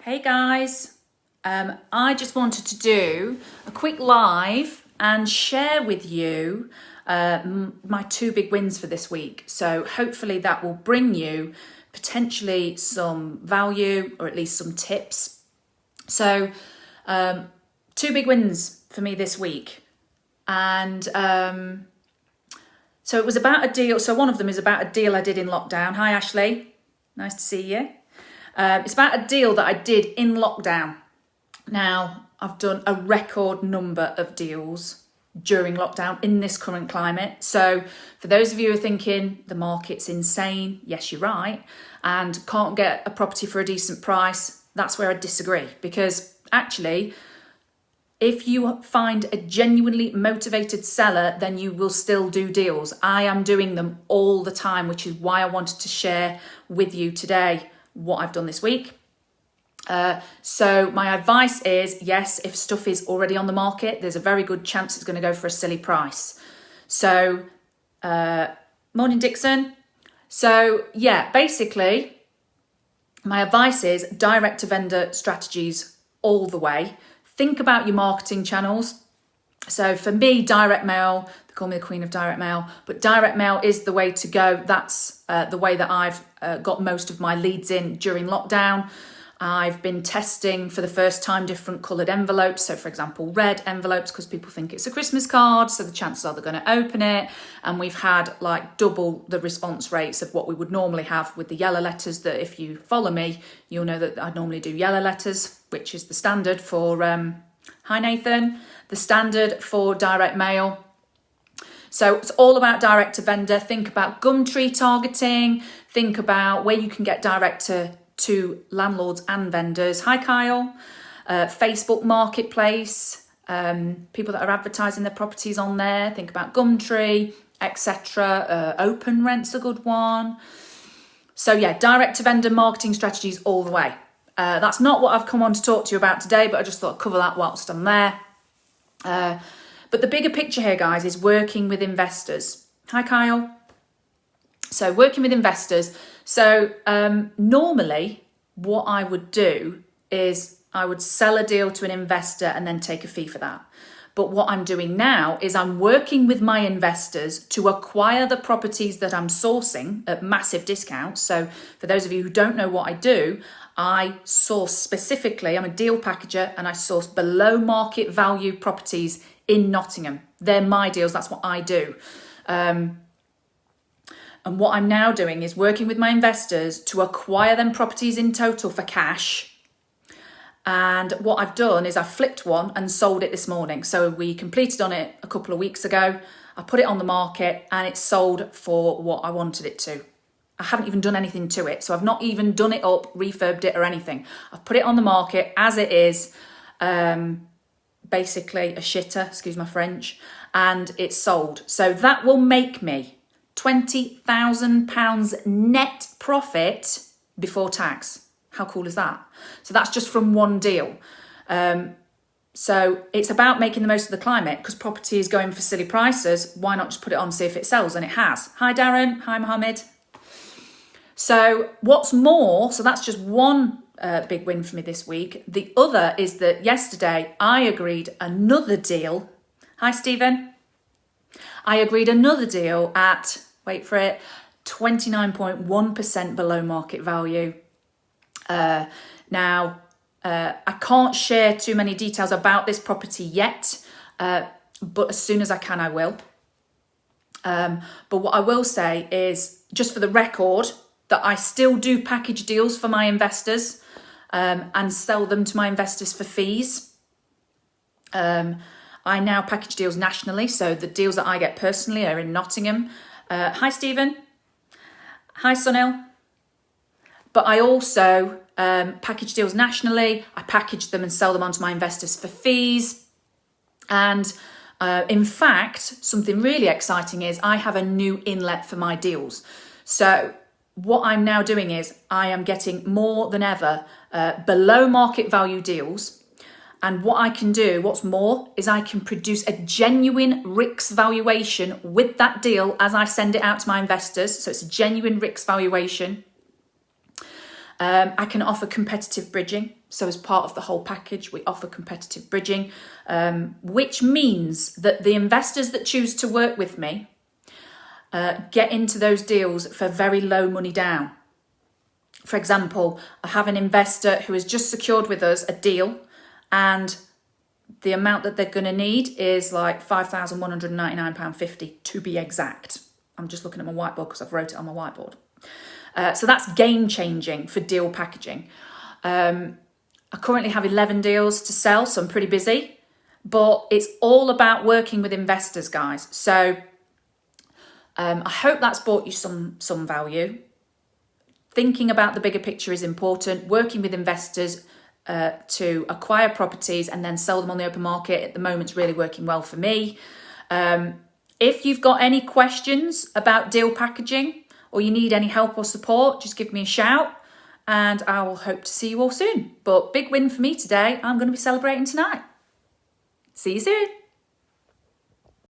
Hey guys, I just wanted to do a quick live and share with you my two big wins for this week. So hopefully that will bring you potentially some value or at least some tips. So two big wins for me this week. And so it was about a deal. So one of them is about a deal I did in lockdown. Hi Ashley, nice to see you. It's about a deal that I did in lockdown. Now, I've done a record number of deals during lockdown in this current climate. So for those of you who are thinking the market's insane, yes, you're right, and can't get a property for a decent price, that's where I disagree. Because actually, if you find a genuinely motivated seller, then you will still do deals. I am doing them all the time, which is why I wanted to share with you today what I've done this week. So my advice is, yes, if stuff is already on the market, there's a very good chance it's going to go for a silly price. So, morning Dixon. So yeah, basically my advice is direct to vendor strategies all the way. Think about your marketing channels. So for me, direct mail, they call me the queen of direct mail, but direct mail is the way to go. That's the way that I've got most of my leads in during lockdown. I've been testing for the first time different coloured envelopes. So for example, red envelopes, because people think it's a Christmas card. So the chances are they're going to open it. And we've had like double the response rates of what we would normally have with the yellow letters. That if you follow me, you'll know that I normally do yellow letters, which is the standard for, hi Nathan, the standard for direct mail. So it's all about direct to vendor. Think about Gumtree targeting. Think about where you can get direct to landlords and vendors. Hi Kyle. Facebook Marketplace. People that are advertising their properties on there. Think about Gumtree, etc. Open Rent's a good one. So yeah, direct to vendor marketing strategies all the way. That's not what I've come on to talk to you about today, but I just thought I'd cover that whilst I'm there. But the bigger picture here, guys, is working with investors. Hi, Kyle. So working with investors. So normally what I would do is I would sell a deal to an investor and then take a fee for that. But what I'm doing now is I'm working with my investors to acquire the properties that I'm sourcing at massive discounts. So for those of you who don't know what I do, I source specifically, I'm a deal packager, and I source below market value properties in Nottingham. They're my deals, that's what I do. And what I'm now doing is working with my investors to acquire them properties in total for cash. And what I've done is I've flipped one and sold it this morning. So we completed on it a couple of weeks ago. I put it on the market and it sold for what I wanted it to. I haven't even done anything to it. So I've not even done it up, refurbed it or anything. I've put it on the market as it is, basically a shitter, excuse my French, and it's sold. So that will make me £20,000 net profit before tax. How cool is that? So that's just from one deal. So it's about making the most of the climate because property is going for silly prices. Why not just put it on, see if it sells? And it has. Hi, Darren. Hi, Mohammed. So what's more, so that's just one big win for me this week. The other is that yesterday I agreed another deal. Hi, Stephen. I agreed another deal at, wait for it, 29.1% below market value. Now, I can't share too many details about this property yet, but as soon as I can, I will. But what I will say is, just for the record, that I still do package deals for my investors and sell them to my investors for fees. I now package deals nationally, so the deals that I get personally are in Nottingham. Hi, Stephen. Hi, Sunil. But I also package deals nationally. I package them and sell them onto my investors for fees. And in fact, something really exciting is I have a new inlet for my deals. So what I'm now doing is I am getting more than ever below market value deals. And what I can do, what's more, is I can produce a genuine RICS valuation with that deal as I send it out to my investors. So it's a genuine RICS valuation. I can offer competitive bridging. So as part of the whole package, we offer competitive bridging, which means that the investors that choose to work with me get into those deals for very low money down. For example, I have an investor who has just secured with us a deal, and the amount that they're going to need is like £5,199.50 to be exact. I'm just looking at my whiteboard because I've wrote it on my whiteboard. So that's game changing for deal packaging. I currently have 11 deals to sell, so I'm pretty busy, but it's all about working with investors, guys. So I hope that's brought you some value. Thinking about the bigger picture is important. Working with investors to acquire properties and then sell them on the open market at the moment is really working well for me. If you've got any questions about deal packaging or you need any help or support, just give me a shout and I will hope to see you all soon. But big win for me today. I'm going to be celebrating tonight. See you soon.